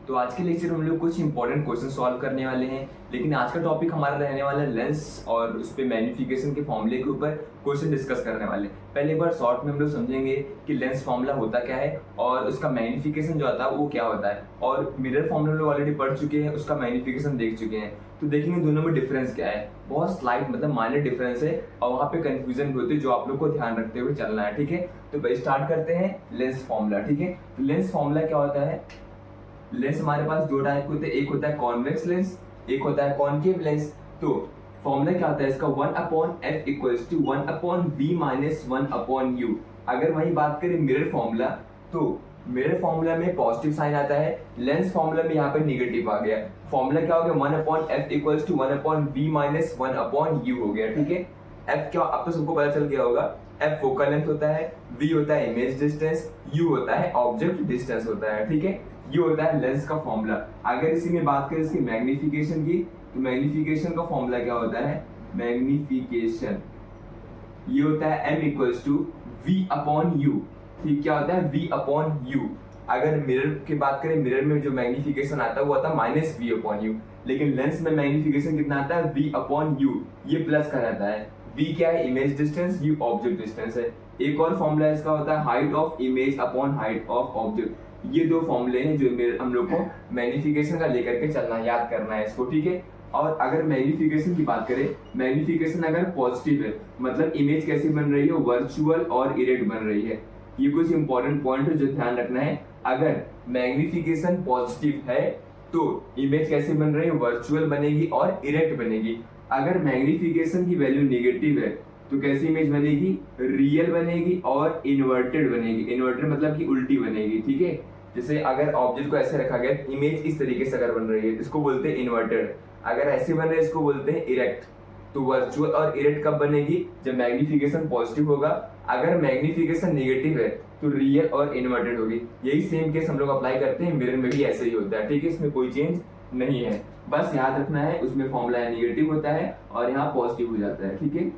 तो आज के लेक्चर में हम लोग कुछ इंपॉर्टेंट क्वेश्चन सॉल्व करने वाले हैं, लेकिन आज का टॉपिक हमारा रहने वाला है लेंस और उस पर मैग्नीफिकेशन के फॉर्मूले के ऊपर क्वेश्चन डिस्कस करने वाले हैं। पहले एक बार शॉर्ट में हम लोग समझेंगे कि लेंस फॉर्मूला होता क्या है और उसका मैग्नीफिकेशन जो आता है वो क्या होता है, और मिरर फॉर्मूला हम लोग ऑलरेडी पढ़ चुके हैं, उसका मैग्नीफिकेशन देख चुके हैं। तो देखेंगे दोनों में डिफरेंस क्या है, बहुत स्लाइट मतलब माइनर डिफरेंस है और वहाँ पे कंफ्यूजन भी होती है जो आप लोग को ध्यान रखते हुए चलना है। ठीक है, तो भाई स्टार्ट करते हैं लेंस फॉर्मूला। ठीक है, तो लेंस फॉर्मूला क्या होता है, लेंस हमारे पास दो टाइप के होते हैं, एक होता है कॉन्वेक्स लेंस, एक होता है कॉनकेव लेंस। तो फॉर्मूला क्या होता है इसका, 1/f equals to 1/v minus 1/u। अगर वही बात करें मिरर फॉर्मूला, तो मिरर फॉर्मूला में पॉजिटिव साइन आता है, लेंस फॉर्मूला में यहाँ पे निगेटिव आ गया। फॉर्मूला क्या हो गया, 1/f equals to 1/v minus 1/u हो गया। ठीक है, f क्या अब तो सबको पता चल गया होगा, f फोकल लेंथ होता है, v होता है इमेज डिस्टेंस, u होता है ऑब्जेक्ट डिस्टेंस होता है। ठीक है, ये होता है लेंस का फॉर्मूला। अगर इसी में बात करें इसकी मैग्नीफिकेशन की, तो मैग्नीफिकेशन का फॉर्मूला क्या होता है, मैग्नीफिकेशन ये होता है m equals to v upon u। ठीक, क्या होता है v अपॉन u। अगर मिरर की बात करें, मिरर में जो मैग्नीफिकेशन आता है वो आता है माइनस v अपॉन u, लेकिन लेंस में मैग्नीफिकेशन कितना आता है, v अपॉन u। ये प्लस का रहता है, v क्या है image distance, u object distance है। एक और फॉर्मूला इसका होता है height of image upon height of object. ये दो फॉर्मूले हैं जो हम लोग को मैग्नीफिकेशन का लेकर के चलना, याद करना है इसको। ठीक है, और अगर मैग्नीफिकेशन की बात करें, मैग्नीफिकेशन अगर पॉजिटिव है मतलब इमेज कैसी बन रही है, वर्चुअल और इरेक्ट बन रही है। ये कुछ इंपॉर्टेंट पॉइंट है जो ध्यान रखना है। अगर मैग्नीफिकेशन पॉजिटिव है तो इमेज कैसे बन रही है, वर्चुअल बनेगी और इरेक्ट बनेगी। अगर मैग्नीफिकेशन की वैल्यू नेगेटिव है तो कैसी इमेज बनेगी, रियल बनेगी और इन्वर्टेड बनेगी। इन्वर्टेड मतलब कि उल्टी बनेगी। ठीक है, जैसे अगर ऑब्जेक्ट को ऐसे रखा गया, इमेज इस तरीके से अगर बन रही है इसको बोलते हैं इन्वर्टेड, अगर ऐसे बन रहे हैं इसको बोलते हैं इरेक्ट। तो वर्चुअल और इरेक्ट कब बनेगी, जब मैग्नीफिकेशन पॉजिटिव होगा। अगर मैग्नीफिकेशन नेगेटिव है तो रियल और इन्वर्टेड होगी। यही सेम केस हम लोग अप्लाई करते हैं मिरर में भी, ऐसे ही होता है। ठीक है, इसमें कोई चेंज नहीं है, बस याद रखना है उसमें फॉर्मूला नेगेटिव होता है और यहाँ पॉजिटिव हो जाता है। ठीक है,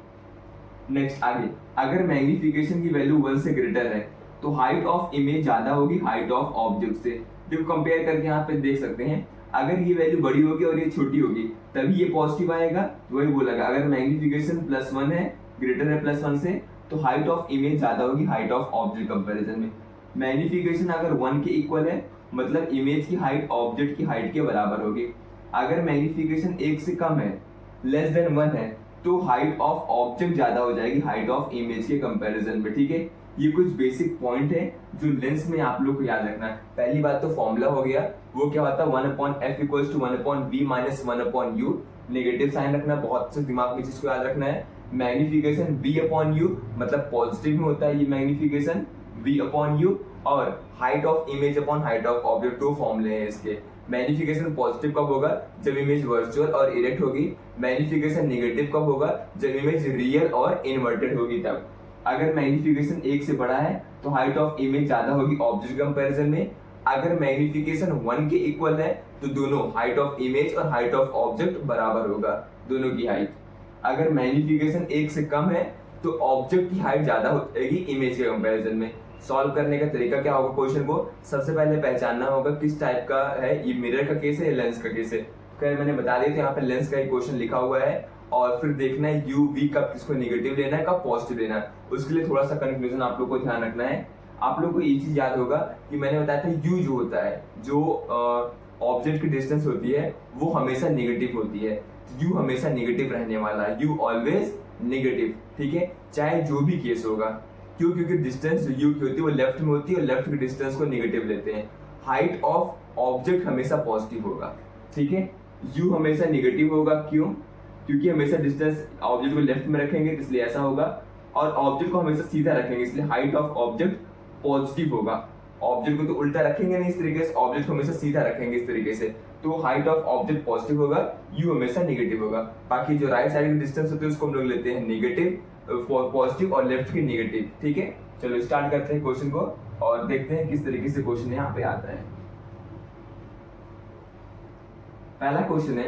नेक्स्ट आगे, अगर मैग्नीफिकेशन की वैल्यू 1 से ग्रेटर है तो हाइट ऑफ इमेज ज्यादा होगी हाइट ऑफ ऑब्जेक्ट से। जब कंपेयर करके यहाँ पे देख सकते हैं, अगर ये वैल्यू बड़ी होगी और ये छोटी होगी तभी ये पॉजिटिव आएगा, तो वही बोलेगा अगर मैग्नीफिकेशन +1 है, ग्रेटर है +1 से, तो हाइट ऑफ इमेज ज्यादा होगी हाइट ऑफ ऑब्जेक्ट कंपेरिजन में। मैग्नीफिकेशन अगर 1 के इक्वल है मतलब इमेज की हाइट ऑब्जेक्ट की हाइट के बराबर होगी। अगर मैग्नीफिकेशन 1 से कम है, लेस देन 1 है, तो हाइट ऑफ ऑब्जेक्ट ज्यादा हो जाएगी हाइट ऑफ इमेज के कंपैरिजन में। ठीक है, ये कुछ बेसिक पॉइंट है जो लेंस में आप लोग को याद रखना है। पहली बात तो फॉर्मूला हो गया, वो क्या होता है 1/f equals to 1/v minus 1/u। Negative sign रखना, बहुत से दिमाग में चीज को याद रखना है। मैग्नीफिकेशन v अपॉन u मतलब पॉजिटिव में होता है ये मैग्नीफिकेशन v अपॉन u, और height of image upon height of object, दो फॉर्मूले हैं इसके। मैग्नीफिकेशन पॉजिटिव कब होगा, जब इमेज वर्चुअल और इरेक्ट होगी। मैग्नीफिकेशन नेगेटिव कब होगा, जब इमेज रियल और इन्वर्टेड होगी तब। अगर मैग्नीफिकेशन 1 से बड़ा है तो हाइट ऑफ इमेज ज्यादा होगी ऑब्जेक्ट कंपैरिजन में। अगर मैग्नीफिकेशन 1 के इक्वल है तो दोनों हाइट ऑफ इमेज और हाइट ऑफ ऑब्जेक्ट बराबर होगा, दोनों की हाइट। अगर मैग्नीफिकेशन 1 से कम है तो ऑब्जेक्ट की हाइट ज्यादा हो जाएगी इमेज के कंपैरिजन में। सॉल्व करने का तरीका क्या होगा, क्वेश्चन को सबसे पहले पहचानना होगा किस टाइप का है, ये मिरर का केस है या लेंस का केस है। खैर मैंने बता दिया था यहाँ पे लेंस का ही क्वेश्चन लिखा हुआ है, और फिर देखना है यू वी कब किसको नेगेटिव लेना है कब पॉजिटिव लेना है। उसके लिए थोड़ा सा कंफ्यूजन आप लोग को ध्यान रखना है। आप लोग को ये चीज याद होगा कि मैंने बताया था यू जो होता है, जो ऑब्जेक्ट की डिस्टेंस होती है वो हमेशा नेगेटिव होती है। यू हमेशा नेगेटिव रहने वाला है, यू ऑलवेज नेगेटिव। ठीक है, चाहे जो भी केस होगा। क्यों, क्योंकि डिस्टेंस जो यू की होती है वो लेफ्ट में होती है और लेफ्ट की डिस्टेंस को नेगेटिव लेते हैं। हाइट ऑफ ऑब्जेक्ट हमेशा पॉजिटिव होगा। ठीक है, यू हमेशा नेगेटिव होगा, क्यों, क्योंकि हमेशा डिस्टेंस ऑब्जेक्ट को लेफ्ट में रखेंगे इसलिए ऐसा होगा, और ऑब्जेक्ट को हमेशा सीधा रखेंगे इसलिए हाइट ऑफ ऑब्जेक्ट पॉजिटिव होगा। ऑब्जेक्ट को तो उल्टा रखेंगे नहीं इस तरीके से, ऑब्जेक्ट को हमेशा सीधा रखेंगे इस तरीके से, तो हाइट ऑफ ऑब्जेक्ट पॉजिटिव होगा, यू हमेशा नेगेटिव होगा। बाकी जो राइट साइड की डिस्टेंस होती है उसको हम लोग लेते हैं नेगेटिव पॉजिटिव और लेफ्ट की नेगेटिव। ठीक है, चलो स्टार्ट करते हैं क्वेश्चन को और देखते हैं किस तरीके से क्वेश्चन यहाँ पे आता है। पहला क्वेश्चन है,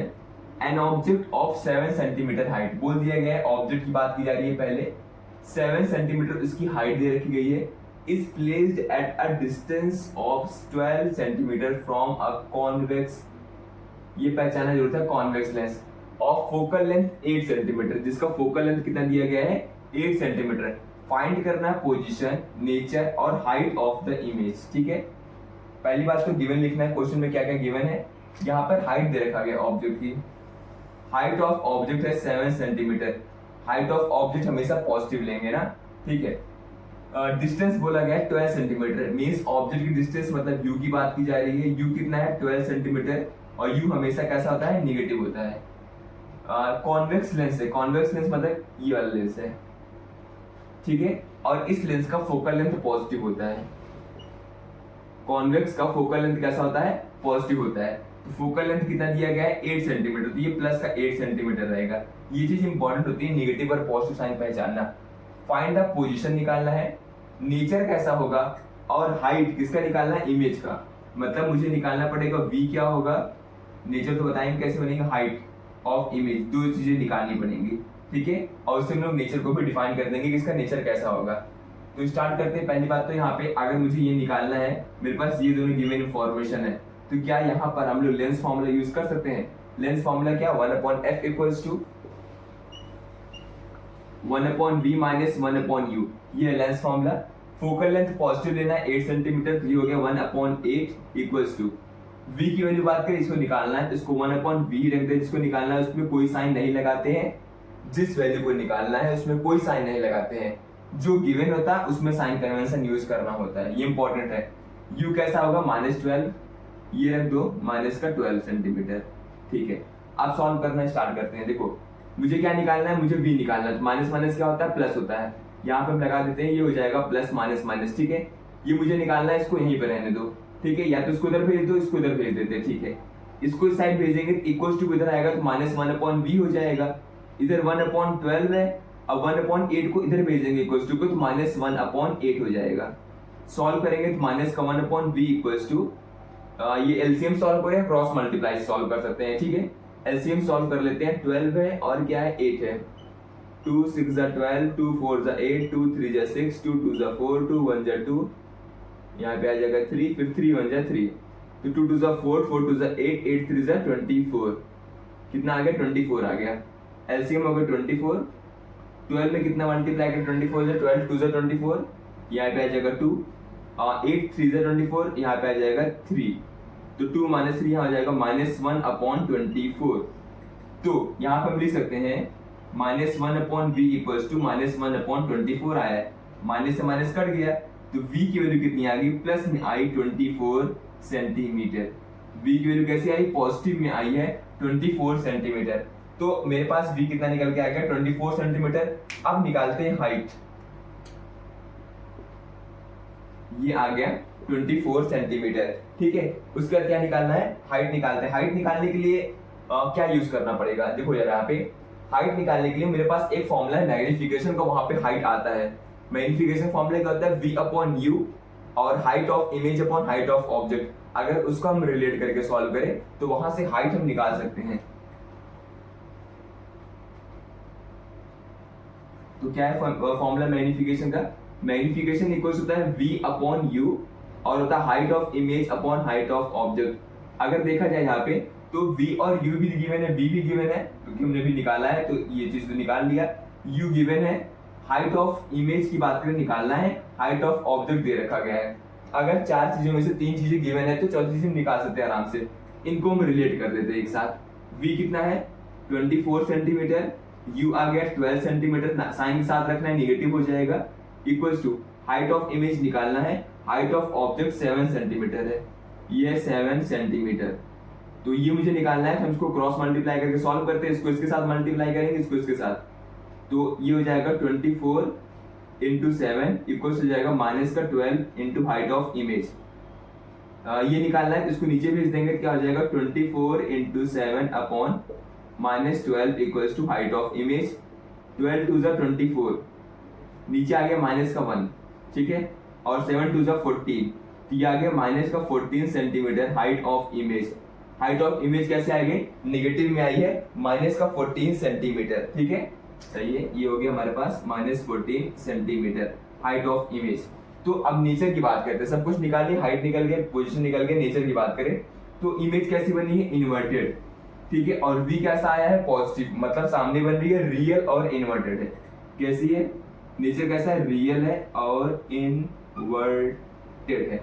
an object of 7 centimetre height बोल दिया गया है, ऑब्जेक्ट की बात की जा रही है। पहले 7 सेंटीमीटर इसकी हाइट दे रखी गई है, is placed at a distance of 12 centimetre from a convex, ये पहचाना जरूरत है, convex lens of focal length 8 centimetre, जिसका फोकल लेंथ कितना दिया गया है 8 सेंटीमीटर। फाइंड करना है पोजीशन, नेचर और हाइट ऑफ द इमेज। ठीक है, पहली बात तो गिवन लिखना है, क्वेश्चन में क्या क्या गिवन है। यहाँ पर हाइट दे रखा गया ऑब्जेक्ट की, हाइट ऑफ ऑब्जेक्ट है 7 सेंटीमीटर। हाइट ऑफ ऑब्जेक्ट हमेशा पॉजिटिव लेंगे ना, ठीक है। डिस्टेंस बोला गया है 12 सेंटीमीटर, मींस ऑब्जेक्ट की डिस्टेंस मतलब यू की बात की जा रही है। यू कितना है 12 सेंटीमीटर, और यू हमेशा कैसा होता है निगेटिव होता है। कॉन्वेक्स लेंस है, कॉन्वेक्स लेंस मतलब ये वाला लेंस है, ठीक है। और इस लेंस का फोकल लेंथ पॉजिटिव होता है। कॉन्वेक्स का फोकल लेंथ कैसा होता है पॉजिटिव होता है। तो फोकल लेंथ कितना दिया गया है 8 सेंटीमीटर, तो ये प्लस का 8 सेंटीमीटर रहेगा। ये चीज इंपॉर्टेंट होती है, निगेटिव और पॉजिटिव साइन पहचानना। फाइंड द पोजीशन निकालना है, नेचर कैसा होगा, और हाइट किसका निकालना है इमेज का। मतलब मुझे निकालना पड़ेगा वी क्या होगा, नेचर तो बताएंगे कैसे बनेगा, हाइट ऑफ इमेज, दो चीजें निकालनी पड़ेंगी, ठीक है। और उससे हम लोग नेचर को भी डिफाइन कर देंगे कि इसका नेचर कैसा होगा। तो स्टार्ट करते हैं। पहली बात तो यहाँ पे अगर मुझे ये निकालना है, मेरे पास ये दोनों गिवन इन्फॉर्मेशन है, तो क्या यहाँ पर हम लोग लेंस फॉर्मूला यूज कर सकते हैं। लेंस फॉर्मूला क्या 1/f equals to 1/v minus 1/u, ये lens formula. Focal length positive लेना है 8 सेंटीमीटर, तो ये हो गया 1/8 इक्वल्स टू v की वैल्यू बात करें, इसको निकालना है, इसको 1/v रख दे। जिसको निकालना है उसमें कोई साइन नहीं लगाते हैं, जिस वैल्यू को निकालना है उसमें कोई साइन नहीं लगाते हैं। जो गिवन होता है उसमें साइन कन्वेंशन यूज करना होता है, ये इंपॉर्टेंट है। u कैसा होगा -12, ये रख दो माइनस का 12 सेंटीमीटर, ठीक है। आप सॉल्व करना स्टार्ट करते हैं। देखो मुझे क्या निकालना है, मुझे v निकालना है। माइनस माइनस क्या होता है प्लस होता है, यहाँ पे हम लगा देते हैं, ये हो जाएगा प्लस माइनस माइनस, ठीक है। ये मुझे निकालना है, इसको यहीं पे रहने दो, ठीक है। या तो इसको इधर भेज दो, इसको इधर भेज देते हैं, ठीक है। इसको इस साइड भेजेंगे तो इक्वल्स टू इधर आएगा, तो -1/v हो जाएगा। इधर 1/12 है, अब 1/8 को इधर भेजेंगे इक्वल्स टू को, तो -1/8 हो जाएगा। सॉल्व करेंगे तो माइनस का 1/v इक्वल्स टू, ये एलसीएम सॉल्व करें, क्रॉस मल्टीप्लाई सॉल्व कर सकते हैं, ठीक है। एलसीएम सॉल्व कर लेते हैं। 12 है और क्या है 8 है, 2 6 12, 2 4 8, 2 3 6, 2 2 4, 2 1 2, यहाँ पे आ जाएगा 3, फिर 3 1 3, तो 2 2 4, 4 2 8, 8 3 24, कितना आ गया 24 आ गया। एलसीएम हो गया 24, 12 में कितना मल्टीप्लाई कर 24 है, 12 2 24, यहाँ पे आ जाएगा 2, 8 3 24, यहाँ पे आ जाएगा 3, तो 2 - 3 यहाँ आ जाएगा -1/24। तो यहाँ पे हम लिख सकते हैं -1/v इक्वल्स टू -1/24 आया है, माइनस से माइनस कट गया, तो v की वैल्यू कितनी आ गई, प्लस में आई 24 सेंटीमीटर। v की वैल्यू कैसी आई, पॉजिटिव में आई है 24 सेंटीमीटर। तो मेरे पास v कितना निकल के आ गया 24 सेंटीमीटर। अब निकालते हैं हाइट, ये आ गया 24 सेंटीमीटर, ठीक है। उसके बाद क्या निकालना है, हाइट निकालते हैं। हाइट निकालने के लिए क्या यूज करना पड़ेगा, देखो यार यहाँ पे हाइट निकालने के लिए मेरे पास एक फॉर्मूला है मैग्निफिकेशन का, वहां पे हाइट आता है। मैग्निफिकेशन फॉर्मूला क्या होता है, v/u और height of image upon height of object. अगर उसको हम रिलेट करके सॉल्व करें तो वहां से हाइट हम निकाल सकते हैं। तो क्या है फॉर्मूला मैग्निफिकेशन का, मैग्निफिकेशन इक्वल्स होता है v/u और होता है height of image upon height of object. अगर देखा जाए यहाँ पे तो v और u भी गिवन है, v भी गिवन है क्योंकि हमने भी निकाला है, तो ये चीज तो निकाल लिया। u गिवन है, हाइट ऑफ इमेज की बात करें निकालना है, हाइट ऑफ ऑब्जेक्ट दे रखा गया है। अगर चार चीजों में से तीन चीजें गिवन है तो चौथी चीज हम निकाल सकते हैं आराम से, इनको हम रिलेट कर देते हैं एक साथ। v कितना है 24 सेंटीमीटर, u आ गया 12 सेंटीमीटर, साइन के साथ रखना है निगेटिव हो जाएगा, equals to height of image निकालना है, हाइट ऑफ ऑब्जेक्ट 7 सेंटीमीटर है, ये 7 सेंटीमीटर। तो ये मुझे निकालना है, हम इसको क्रॉस मल्टीप्लाई करके सॉल्व करते हैं, इसको इसके साथ मल्टीप्लाई करेंगे, इसको इसके साथ, तो ये हो जाएगा 24 इंटू 7 इक्वल्स हो जाएगा माइनस का 12 इंटू हाइट ऑफ इमेज। ये निकालना है तो इसको नीचे भेज देंगे, क्या हो जाएगा 24 into 7 upon -12 equals to height of image. 12 2 24, नीचे आ गया माइनस का 1, ठीक है, और 7 2 14, तो ये आ गया माइनस का 14 centimetre height of image. Height of image कैसे आई गई, निगेटिव में आई है, माइनस का 14 सेंटीमीटर, ठीक है, सही है। ये हो गया हमारे पास -14 सेंटीमीटर हाइट ऑफ इमेज। तो अब नेचर की बात करते हैं, सब कुछ निकाल लिया, हाइट निकल गया, पोजीशन निकल गया, नेचर की बात करें तो इमेज कैसी बनी है, इन्वर्टेड, ठीक है। और वी कैसा आया है, पॉजिटिव, मतलब सामने बन रही है रियल और इन्वर्टेड है। कैसी है, नेचर कैसा है, रियल है और इन्वर्टेड है,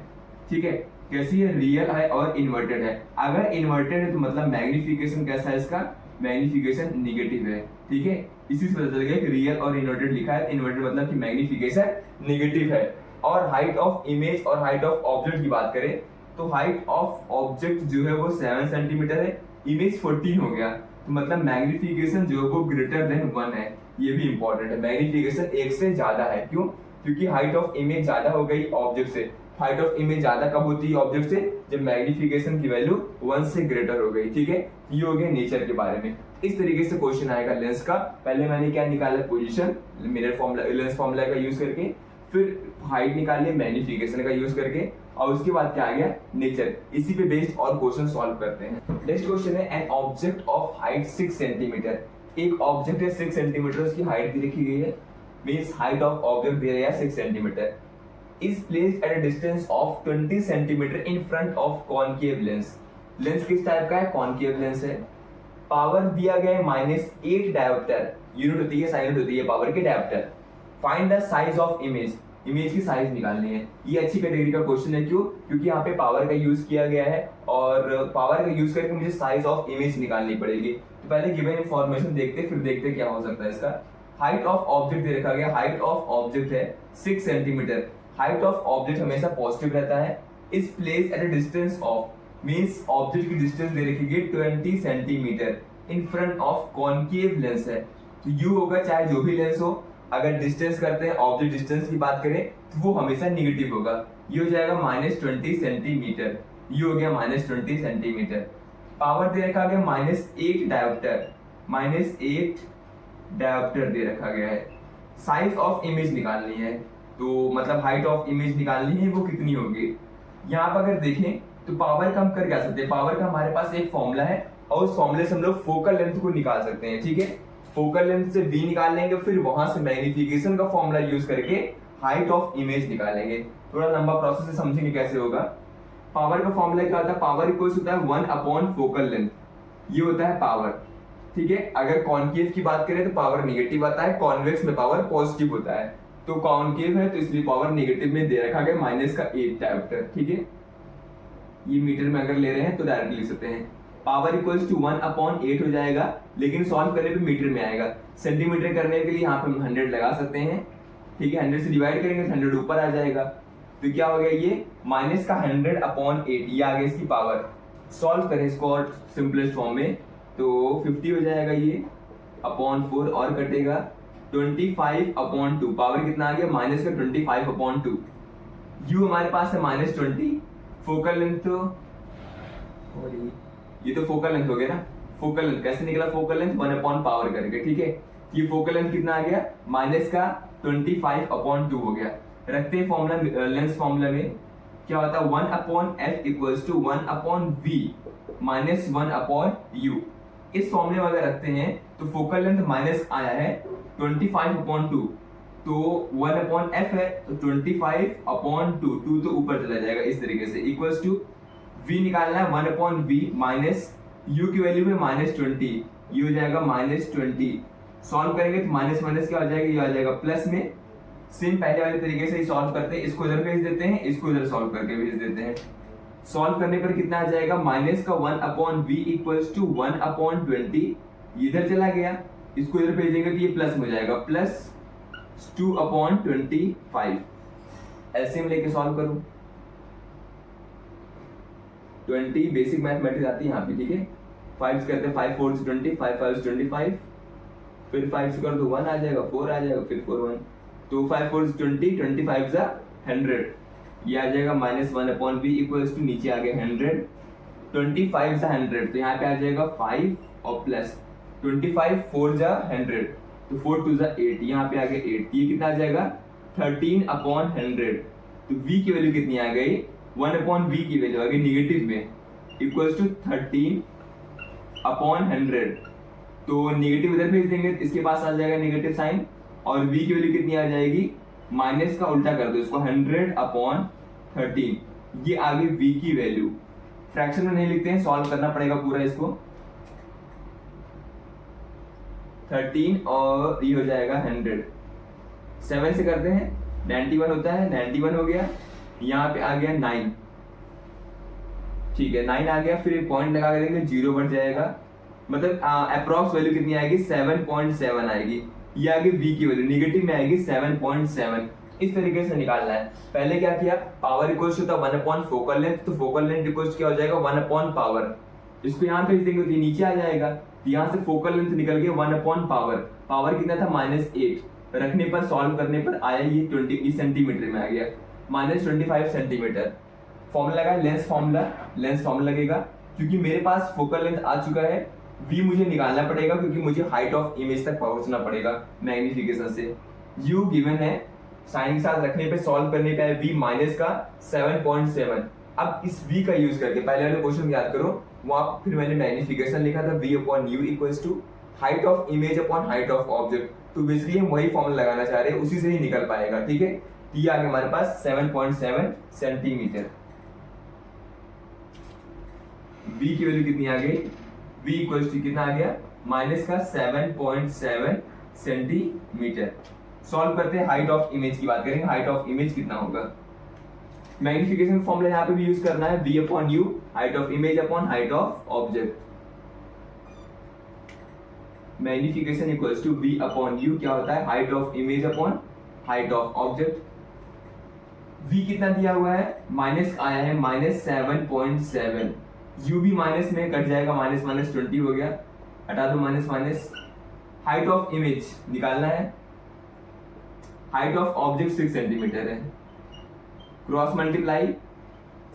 ठीक है। कैसी है, रियल है और इन्वर्टेड है। अगर इन्वर्टेड है तो मतलब मैग्निफिकेशन कैसा है इसका, मैग्निफिकेशन निगेटिव है, ठीक है। इसी से पता चल गया कि रियल और इन्वर्टेड लिखा है, इन्वर्टेड मतलब कि मैग्निफिकेशन निगेटिव है। और हाइट ऑफ इमेज और हाइट ऑफ ऑब्जेक्ट की बात करें तो हाइट ऑफ ऑब्जेक्ट जो है वो 7 सेंटीमीटर है, इमेज 14 हो गया, तो मतलब मैग्निफिकेशन जो है वो ग्रेटर देन 1 है। ये भी इंपॉर्टेंट है, मैग्निफिकेशन 1 से ज्यादा है। क्यों, क्योंकि हाइट ऑफ इमेज ज्यादा हो गई ऑब्जेक्ट से। हाइट ऑफ इमेज ज्यादा कब होती है ऑब्जेक्ट से, जब मैग्निफिकेशन की वैल्यू 1 से ग्रेटर हो गई, ठीक है। ये हो गया नेचर के बारे में। इस तरीके से क्वेश्चन आएगा लेंस का। पहले मैंने क्या निकाला, position, mirror formula, lens formula का यूज करके, फिर हाइट निकाली मैग्निफिकेशन का यूज करके, और उसके बाद क्या आ गया, नेचर। इसी पे बेस्ड और क्वेश्चन सॉल्व करते हैं। नेक्स्ट क्वेश्चन है, an object of height 6 centimetre. एक ऑब्जेक्ट है 6 सेंटीमीटर, उसकी हाइट भी लिखी गई है, मींस हाइट ऑफ ऑब्जेक्ट दिया गया 6 centimetre, is placed at a distance of 20 centimetre in front of concave lens. Lens किस टाइप का है, कॉनकेव लेंस है। पावर दिया गया है -8 डायोप्टर, यूनिट होती है साइन होती है पावर के dioptre. Find the size of image, image की साइज निकालनी है। ये अच्छी कैटेगरी का क्वेश्चन है, क्यों, क्योंकि यहाँ पे पावर का यूज किया गया है और पावर का यूज करके मुझे साइज ऑफ इमेज निकालनी पड़ेगी। तो पहले गिवन इंफॉर्मेशन देखते, फिर देखते क्या हो सकता है इसका। हाइट ऑफ ऑब्जेक्ट दे रखा गया, हाइट ऑफ ऑब्जेक्ट है 6 सेंटीमीटर। हाइट ऑफ ऑब्जेक्ट हमेशा पॉजिटिव रहता है। Is place at a distance of, means object की डिस्टेंस दे रखी है 20 centimetre in front of concave lens है। तो यू होगा, चाहे जो भी लेंस हो, अगर डिस्टेंस करते हैं, ऑब्जेक्ट डिस्टेंस की बात करें तो वो हमेशा निगेटिव होगा। ये हो जाएगा -20 सेंटीमीटर, ये हो गया -20 सेंटीमीटर। पावर दे रखा गया -8 डायोप्टर, -8 डायोप्टर दे रखा गया है। साइज ऑफ इमेज निकालनी है, तो मतलब हाइट ऑफ इमेज निकालनी है, वो कितनी होगी। यहाँ पर अगर देखें तो पावर का हम कर क्या सकते हैं, पावर का हमारे पास एक फॉर्मूला है और उस फॉर्मूले से हम लोग फोकल लेंथ को निकाल सकते हैं, ठीक है। फोकल लेंथ से v निकाल लेंगे, फिर वहां से मैग्निफिकेशन का फॉर्मूला यूज करके हाइट ऑफ इमेज निकालेंगे। थोड़ा लंबा प्रोसेस है, समझेंगे कैसे होगा। पावर का फॉर्मूला क्या होता है, पावर इक्वल्स होता है 1 फोकल लेंथ, ये होता है पावर, ठीक है। अगर कॉनकेव की बात करें तो पावर नेगेटिव आता है, कॉन्वेक्स में पावर पॉजिटिव होता है। तो कॉनकेव है तो इसलिए पावर नेगेटिव में दे रखा गया -8 डायोप्टर, ठीक है। ये मीटर में अगर ले रहे हैं तो डायरेक्टली लिख सकते हैं। पावर इक्वल्स टू 1/8 हो जाएगा, लेकिन सॉल्व करने पे मीटर में आएगा। सेंटीमीटर करने के लिए यहाँ पे हम 100 लगा सकते हैं, ठीक है। 100 से डिवाइड करेंगे तो 100 ऊपर आ जाएगा। तो क्या हो गया, ये माइनस का 100/8, ये आ गया इसकी पावर। सॉल्व करें इसको और सिंपलेस्ट फॉर्म में तो 50 हो जाएगा, ये /4 और कटेगा 25/2। पावर कितना आ गया, माइनस का 25/2। यू हमारे पास है -20। फोकल लेंथ तो, और ये तो फोकल लेंथ हो गया ना। फोकल लेंथ कैसे निकला, फोकल लेंथ 1/पावर करके, ठीक है। ये फोकल लेंथ कितना आ गया, माइनस का 25/2 हो गया। रखते हैं फॉर्मूला, लेंस फॉर्मूला में क्या होता है, 1/f equals to 1/v minus 1/u। इस फॉर्मूले में अगर रखते हैं तो फोकल लेंथ माइनस आया है 25/2, तो 1/f है तो 25/2, 2 तो ऊपर चला जाएगा इस तरीके से, इक्वल्स टू v निकालना है 1/v माइनस u की वैल्यू में -20, ये हो जाएगा -20। सॉल्व करेंगे तो माइनस माइनस क्या हो जाएगा, ये आ जाएगा प्लस में। सेम पहले वाले तरीके से ही सॉल्व करते हैं, इसको इधर भेज देते हैं, इसको इधर सॉल्व करके भेज देते हैं। सॉल्व करने पर कितना आ जाएगा, माइनस का 1/v इक्वल्स टू 1/20, इधर चला गया, इसको इधर भेजेंगे तो ये प्लस में जाएगा, प्लस 2/25। एलसीएम लेके सॉल्व करूं, 20 बेसिक मैथमेटिक्स आती है यहाँ पे, ठीक है। 5 से करते हैं, 5 4 20, 5 5 25, फिर 5 से कर दो 1 आ जाएगा, 4 आ जाएगा, फिर 4 1, तो 5 4 20, 25 जा 100, ये आ जाएगा -1/v इक्वल्स टू, नीचे आ गया 100, 25 जा 100, तो यहाँ पे आ जाएगा 5 और प्लस 25, 4 जा 100, तो 4 2 जा 8, यहाँ पे आ गया 8, ये कितना आ जाएगा 13/100। तो v की वैल्यू कितनी आ गई, 1/v की वैल्यू आ गई निगेटिव में, इक्वल्स टू 13/100। तो निगेटिव इधर भेज देंगे, इसके पास आ जाएगा नेगेटिव साइन, और v की वैल्यू कितनी आ जाएगी माइनस का उल्टा कर दो इसको, 100/13, ये आ गई v की वैल्यू। फ्रैक्शन में नहीं लिखते हैं, सॉल्व करना पड़ेगा पूरा इसको। 13 और ये हो जाएगा 100, 7 से करते हैं 91 होता है, 91 हो गया। यहाँ पे आ गया 9, ठीक है 9 आ गया। फिर पॉइंट लगा देंगे, 0 बढ़ जाएगा, मतलब अप्रॉक्स वैल्यू कितनी आएगी, 7.7 आएगी। ये आगे v की वैल्यू निगेटिव में आएगी 7.7। इस तरीके से निकालना है। पहले क्या किया, power equals to 1 focal length, तो फोकल लेंथ इक्वल्स क्या हो जाएगा 1 पावर। इसको यहाँ भेज देंगे तो नीचे आ जाएगा। तो यहाँ से फोकल लेंथ निकल गया 1 पावर। पावर कितना था -8, रखने पर सॉल्व करने पर आया ये 20 सेंटीमीटर में आ गया, -25 सेंटीमीटर। फॉर्मूला लगा लेंस फॉर्मूला लगेगा, क्योंकि मेरे पास फोकल लेंथ आ चुका है, v मुझे निकालना पड़ेगा क्योंकि मुझे हाइट ऑफ इमेज तक पहुंचना पड़ेगा मैग्निफिकेशन से। u गिवन है, साइन के साथ रखने पे सॉल्व करने पे है v माइनस का 7.7। अब इस v का यूज करके पहले वाले क्वेश्चन याद करो, वहां फिर मैंने मैग्निफिकेशन लिखा था v/u equals to height of image upon height of object. तो बेसिकली हम वही फॉर्मूला लगाना चाह रहे हैं, उसी से ही निकल पाएगा, ठीक है। ये आ गया हमारे पास 7.7 सेंटीमीटर। v की वैल्यू कितनी आ गई, v इक्वल्स टू कितना आ गया, माइनस का 7.7 सेंटीमीटर। सॉल्व करते हैं, हाइट ऑफ इमेज की बात करेंगे, हाइट ऑफ इमेज कितना होगा। मैग्निफिकेशन फॉर्मूला यहाँ पे भी यूज करना है, v/u height of image upon height of object. Magnification equals to v/u क्या होता है, height of image upon height of object. v कितना दिया हुआ है, माइनस आया है -7.7, u भी माइनस में कट जाएगा, -20 हो गया, हटा दो माइनस। हाइट ऑफ इमेज निकालना है, हाइट ऑफ ऑब्जेक्ट 6 सेंटीमीटर है, cross multiply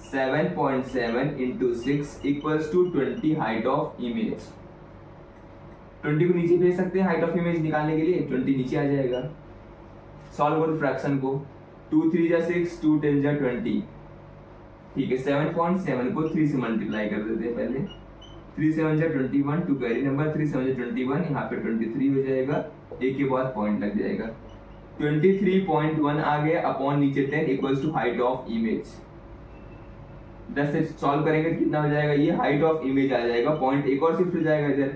7.7 into 6 equals to 20 height of image. 20 को नीचे भेज सकते हैं हाइट ऑफ इमेज निकालने के लिए, 20 नीचे आ जाएगा। सॉल्व करो फ्रैक्शन को, 2 3 जा 6, 2 10 जा 20, ठीक है। 7.7 को 3 से मल्टीप्लाई कर देते हैं पहले, 3 7 जा 21, 2 कैरी नंबर, 3 7 जा 21, यहाँ पे 23 हो जाएगा, एक के बाद पॉइंट लग जाएगा। 23.1 आ गया अपॉन नीचे 10 equals to height of image. 10 से सॉल्व करेंगे तो कितना हो जाएगा, ये हाइट ऑफ इमेज आ जाएगा, पॉइंट एक और शिफ्ट हो जाएगा इधर,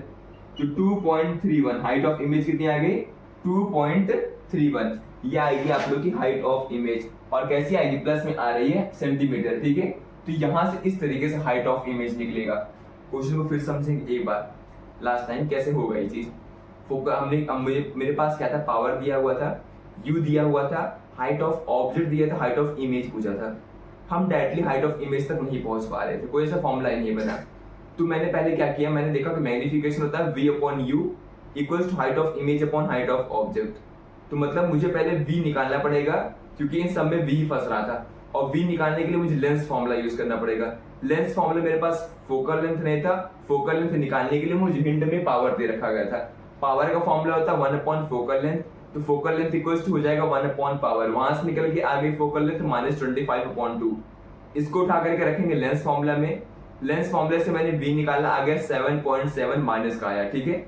तो 2.31 हाइट ऑफ इमेज कितनी आ गई, 2.31। ये आएगी आप लोग की हाइट ऑफ इमेज, और कैसी आएगी, प्लस में आ रही है सेंटीमीटर, ठीक है। तो यहां से इस तरीके से हाइट ऑफ इमेज निकलेगा। क्वेश्चन को फिर समझेंगे एक बार, लास्ट टाइम कैसे होगा ये चीज। मेरे पास क्या था, पावर दिया हुआ था, u दिया हुआ था, हाइट ऑफ ऑब्जेक्ट दिया था, हाइट ऑफ इमेज पूछा था। हम डायरेक्टली हाइट ऑफ इमेज तक नहीं पहुंच पा रहे थे, कोई ऐसा फॉर्मूला ही नहीं बना। तो मैंने पहले क्या किया, मैंने देखा कि मैग्निफिकेशन होता है v/u equals to height of image upon height of object. तो मतलब मुझे पहले v निकालना पड़ेगा, क्योंकि इन सब में v ही फंस रहा था, और v निकालने के लिए मुझे लेंस फॉर्मूला यूज करना पड़ेगा। लेंस फॉर्मूला मेरे पास फोकल लेंथ नहीं था, फोकल लेंथ निकालने के लिए मुझे हिंट में पावर दे रखा गया था। पावर का फॉर्मूला होता है 1 फोकल लेंथ, तो फोकल लेंथ इक्वल्स टू हो जाएगा 1 पावर, वहां से निकल के आ गई फोकल लेंथ -25/2। इसको उठा करके रखेंगे लेंस फॉर्मूला में, लेंस फॉर्मूले से मैंने v निकाला, आ गया 7.7 माइनस का आया, ठीक है।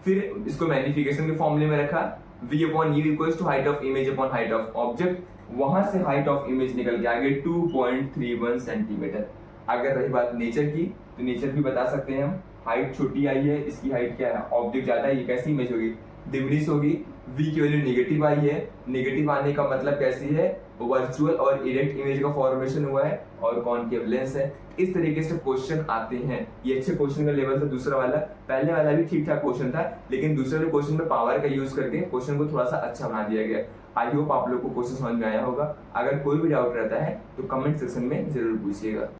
फिर इसको मैग्निफिकेशन के फॉर्मूले में रखा, v/u equals to height of image upon height of object. वहां से हाइट ऑफ इमेज निकल के आ गई 2.31 सेंटीमीटर। अगर रही बात नेचर की, तो नेचर भी बता सकते हैं हम, हाइट छोटी आई है, इसकी हाइट क्या है, ऑब्जेक्ट ज्यादा है, ये कैसी इमेज होगी, डिमिनिश होगी। v की वैल्यू नेगेटिव आई है, नेगेटिव आने का मतलब कैसी है, वर्चुअल और इरेक्ट इमेज का फॉर्मेशन हुआ है, और कॉनकेव लेंस है। इस तरीके से क्वेश्चन आते हैं। ये अच्छे क्वेश्चन का लेवल था दूसरा वाला, पहले वाला भी ठीक ठाक क्वेश्चन था, लेकिन दूसरे वाले क्वेश्चन में पावर का यूज करके क्वेश्चन को थोड़ा सा अच्छा बना दिया गया। आई होप आप लोग को क्वेश्चन समझ में आया होगा। अगर कोई भी डाउट रहता है तो कमेंट सेक्शन में जरूर पूछिएगा।